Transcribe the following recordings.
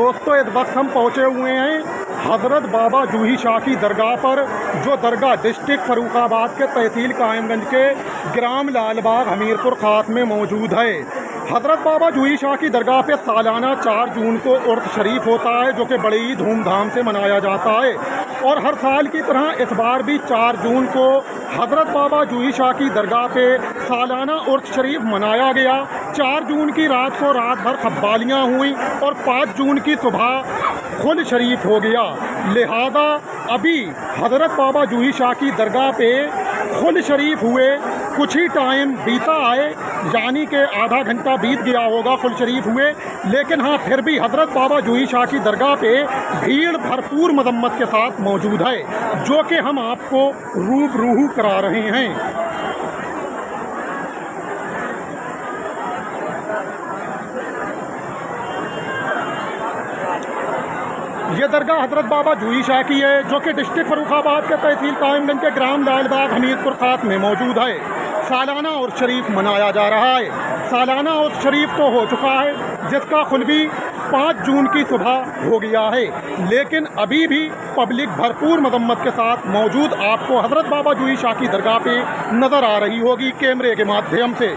दोस्तों, इस वक्त हम पहुँचे हुए हैं हज़रत बाबा जूही शाह की दरगाह पर, जो दरगाह डिस्ट्रिक्ट फ़र्रुखाबाद के तहसील कायमगंज के ग्राम लालबाग हमीरपुर ख़ास में मौजूद है। हज़रत बाबा जूही शाह की दरगाह पे सालाना 4 जून को उर्स शरीफ होता है, जो कि बड़ी ही धूमधाम से मनाया जाता है। और हर साल की तरह इस बार भी 4 जून को हज़रत बाबा जूही शाह की दरगाह पे सालाना उर्स शरीफ मनाया गया। 4 जून की रात को रात भर क़व्वालियाँ हुई और 5 जून की सुबह खुल शरीफ हो गया। लिहाजा अभी हज़रत बाबा जूही शाह की दरगाह पे खुल शरीफ हुए कुछ ही टाइम बीता है, यानी कि आधा घंटा बीत गया होगा खुल शरीफ हुए। लेकिन हाँ, फिर भी हज़रत बाबा जूही शाह की दरगाह पे भीड़ भरपूर मजम्मत के साथ मौजूद है, जो कि हम आपको रूबरू करा रहे हैं। ये दरगाह हज़रत बाबा जूही शाह की है, जो कि डिस्ट्रिक्ट फ़र्रुखाबाद के तहसील कायमगंज के ग्राम लालबाग हमीरपुर ख़ास में मौजूद है। सालाना उर्स शरीफ मनाया जा रहा है। सालाना उर्स शरीफ तो हो चुका है, जिसका खुलबी 5 जून की सुबह हो गया है। लेकिन अभी भी पब्लिक भरपूर मजम्मत के साथ मौजूद आपको हज़रत बाबा जूही शाह की दरगाह पे नज़र आ रही होगी कैमरे के माध्यम से।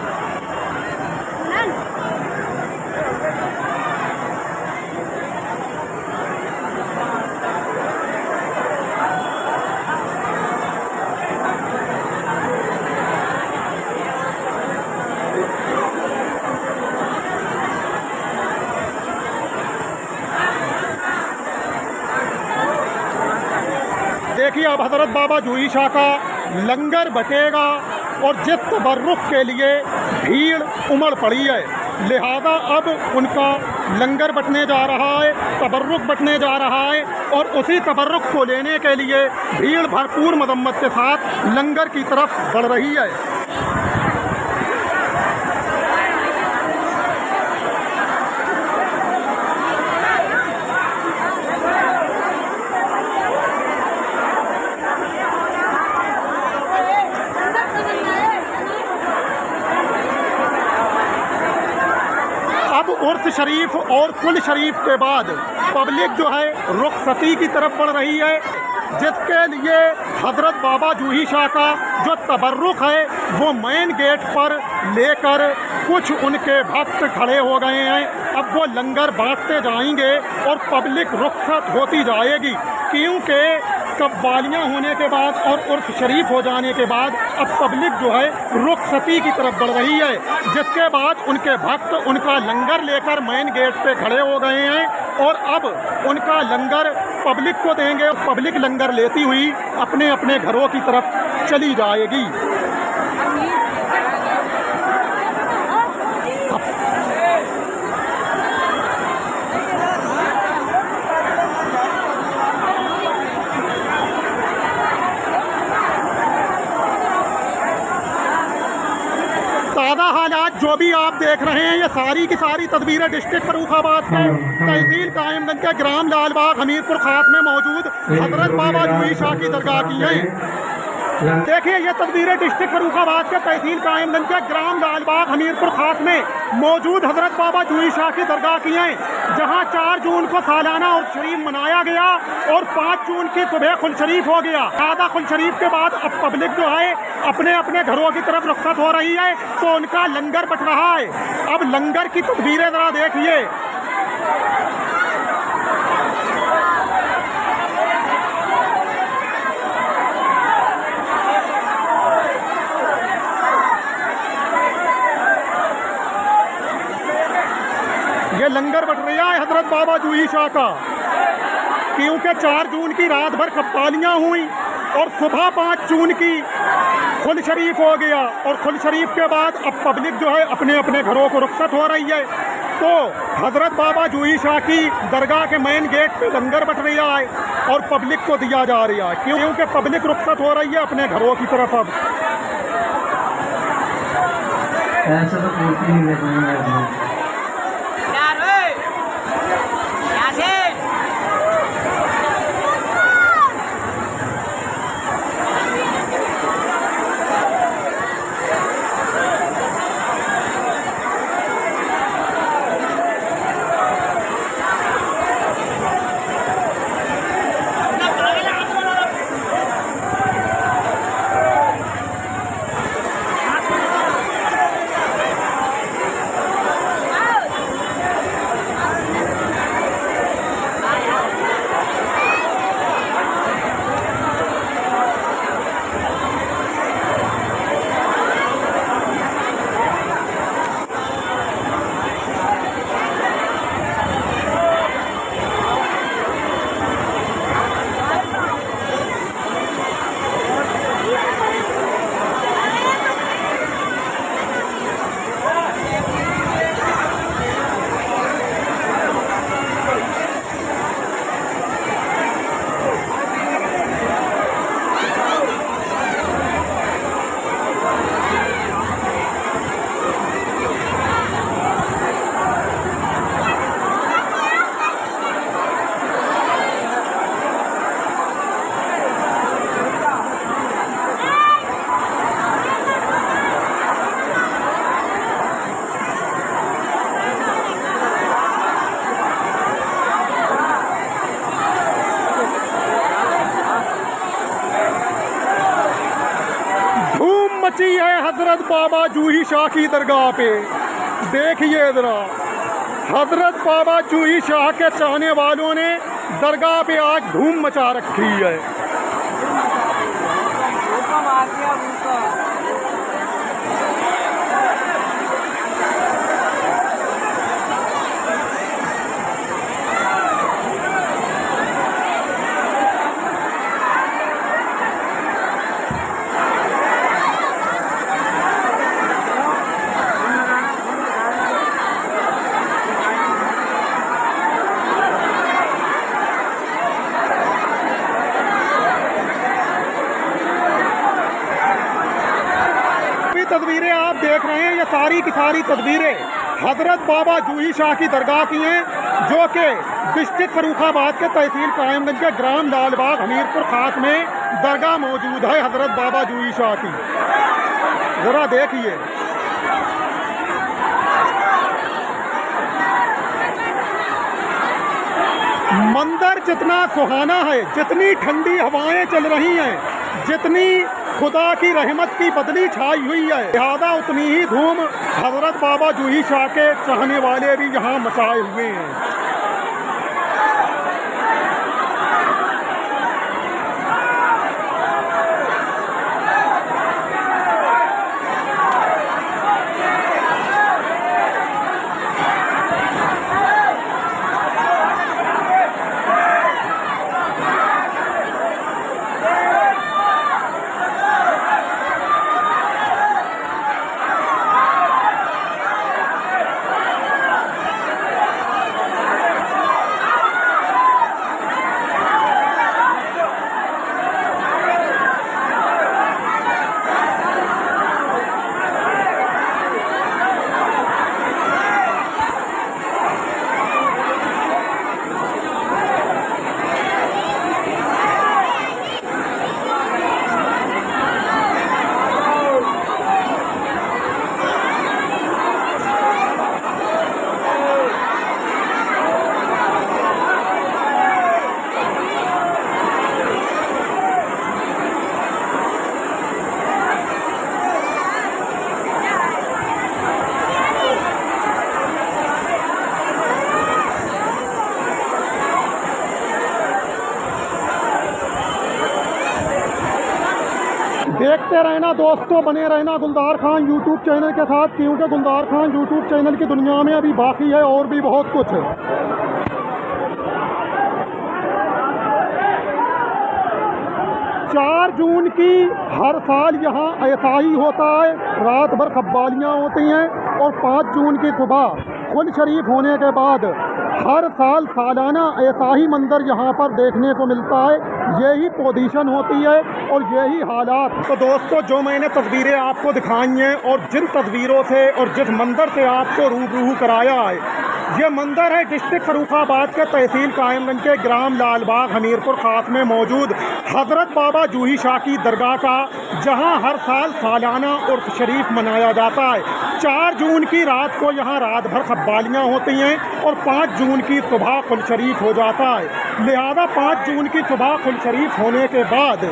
देखिए, अब हज़रत बाबा जूही शाह का लंगर बटेगा और जिस तबर्रुक के लिए भीड़ उमड़ पड़ी है, लिहाजा अब उनका लंगर बटने जा रहा है, तबर्रुक बटने जा रहा है। और उसी तबर्रुक को लेने के लिए भीड़ भरपूर मजम्मत के साथ लंगर की तरफ बढ़ रही है। अब उर्स शरीफ और कुल शरीफ के बाद पब्लिक जो है रुखसती की तरफ बढ़ रही है, जिसके लिए हज़रत बाबा जूही शाह का जो तबर्रुक है वो मेन गेट पर लेकर कुछ उनके भक्त खड़े हो गए हैं। अब वो लंगर बांटते जाएंगे और पब्लिक रुखसत होती जाएगी, क्योंकि कव्वालियाँ होने के बाद और उर्स शरीफ हो जाने के बाद अब पब्लिक जो है रुखसती की तरफ बढ़ रही है, जिसके बाद उनके भक्त उनका लंगर लेकर मेन गेट पे खड़े हो गए हैं और अब उनका लंगर पब्लिक को देंगे। पब्लिक लंगर लेती हुई अपने अपने घरों की तरफ चली जाएगी। ताज़ा हालात जो भी आप देख रहे हैं, ये सारी की सारी तस्वीरें डिस्ट्रिक्ट फ़र्रुखाबाद के तहसील कायमगंज के ग्राम लालबाग हमीरपुर ख़ास में मौजूद हज़रत बाबा जूही शाह की दरगाह की हैं। देखिए, ये तस्वीरें डिस्ट्रिक्ट फ़र्रुखाबाद के तहसील कायमगंज के ग्राम लालबाग हमीरपुर ख़ास में मौजूद हज़रत बाबा जूही शाह की दरगाह की हैं, जहां 4 जून को सालाना उर्स शरीफ मनाया गया और 5 जून की सुबह खुल शरीफ हो गया। आधा खुल शरीफ के बाद अब पब्लिक जो है अपने अपने घरों की तरफ रुखसत हो रही है, तो उनका लंगर बट रहा है। अब लंगर की तस्वीरें ज़रा देखिए। ये लंगर बट रहा है हज़रत बाबा जूही शाह का, क्योंकि 4 जून की रात भर कव्वालियाँ हुई और सुबह 5 जून की खुल शरीफ हो गया। और खुल शरीफ के बाद अब पब्लिक जो है अपने अपने घरों को रुखसत हो रही है, तो हज़रत बाबा जूही शाह की दरगाह के मेन गेट पे लंगर बट रहा है और पब्लिक को दिया जा रहा है, क्योंकि पब्लिक रुखसत हो रही है अपने घरों की तरफ। अब ऐसा तो पूछती नहीं हजरत बाबा जूही शाह की दरगाह पे देखिए ज़रा, हजरत बाबा जूही शाह के चाहने वालों ने दरगाह पे आज धूम मचा रखी है। तस्वीरें आप देख रहे हैं, ये सारी की सारी तस्वीरें हजरत बाबा जूही शाह की दरगाह की हैं, जो कि डिस्ट्रिक्ट फर्रुखाबाद के तहसील कायमगंज के ग्राम लालबाग हमीरपुर खास में दरगाह मौजूद है हजरत बाबा जूही शाह की। ज़रा देखिए, मंदिर जितना सुहाना है, जितनी ठंडी हवाएं चल रही हैं, जितनी खुदा की रहमत की बदली छाई हुई है, लिहाजा उतनी ही धूम हजरत बाबा जूही शाह के चाहने वाले भी यहाँ मचाए हुए हैं। देखते रहना दोस्तों, बने रहना गुलजार खान यूट्यूब चैनल के साथ, क्योंकि गुलजार खान यूट्यूब चैनल की दुनिया में अभी बाकी है और भी बहुत कुछ है। 4 जून की हर साल यहाँ ऐसा ही होता है, रात भर कव्वालियाँ होती हैं और 5 जून की सुबह कुल शरीफ होने के बाद हर साल सालाना ऐसा ही मंजर यहाँ पर देखने को मिलता है। यही पोजीशन होती है और यही हालात। तो दोस्तों, जो मैंने तस्वीरें आपको दिखाई हैं और जिन तस्वीरों से और जिस मंजर से आपको रूबरू कराया है, ये मंदिर है डिस्ट्रिक्ट फर्रुखाबाद के तहसील कायमगंज के ग्राम लालबाग हमीरपुर खास में मौजूद हजरत बाबा जूही शाह की दरगाह का, जहां हर साल सालाना उर्स शरीफ मनाया जाता है। 4 जून की रात को यहाँ रात भर कव्वालियाँ होती हैं और 5 जून की सुबह कुल शरीफ हो जाता है। लिहाजा 5 जून की सुबह कुल शरीफ होने के बाद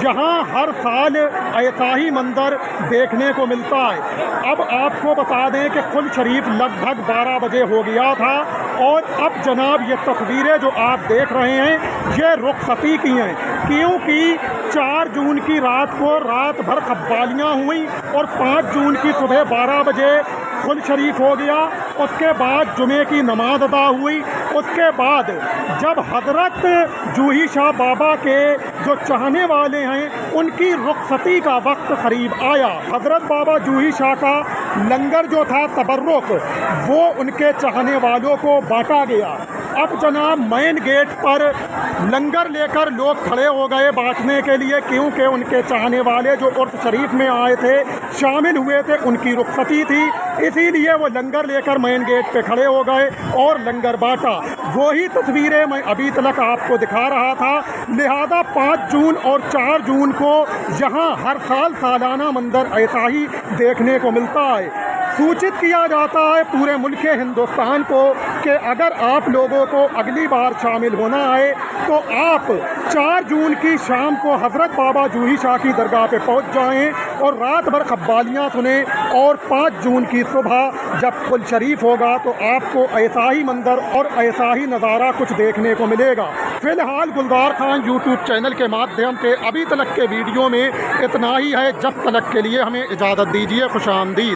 यहाँ हर साल ऐसा ही मंजर देखने को मिलता है। अब आपको बता दें कि कुल शरीफ लगभग 12 बजे हो गया था और अब जनाब ये तस्वीरें जो आप देख रहे हैं ये रुखसती की हैं, क्योंकि 4 जून की रात को रात भर कव्वालियाँ हुई और 5 जून की सुबह 12 बजे कुल शरीफ हो गया। उसके बाद जुमे की नमाज अदा हुई। उसके बाद जब हजरत जूही शाह बाबा के जो चाहने वाले हैं उनकी रुखसती का वक्त करीब आया, हजरत बाबा जूही शाह का लंगर जो था तबर्रुक, वो उनके चाहने वालों को बांटा गया। अब जनाब मेन गेट पर लंगर लेकर लोग खड़े हो गए बांटने के लिए, क्योंकि उनके चाहने वाले जो उर्स शरीफ में आए थे, शामिल हुए थे, उनकी रुखसती थी, इसीलिए वो लंगर लेकर मेन गेट पे खड़े हो गए और लंगर बांटा। वही तस्वीरें मैं अभी तक आपको दिखा रहा था। लिहाजा 5 जून और 4 जून को यहाँ हर साल सालाना मंजर ऐसा ही देखने को मिलता है। सूचित किया जाता है पूरे मुल्क हिंदुस्तान को कि अगर आप लोगों को अगली बार शामिल होना है तो आप 4 जून की शाम को हज़रत बाबा जूही शाह की दरगाह पे पहुंच जाएं और रात भर कव्वालियाँ सुने और 5 जून की सुबह जब फुल शरीफ होगा तो आपको ऐसा ही मंजर और ऐसा ही नज़ारा कुछ देखने को मिलेगा। फ़िलहाल गुलजार खान यूट्यूब चैनल के माध्यम से अभी तक के वीडियो में इतना ही है। जब तक के लिए हमें इजाज़त दीजिए। खुशामदीद।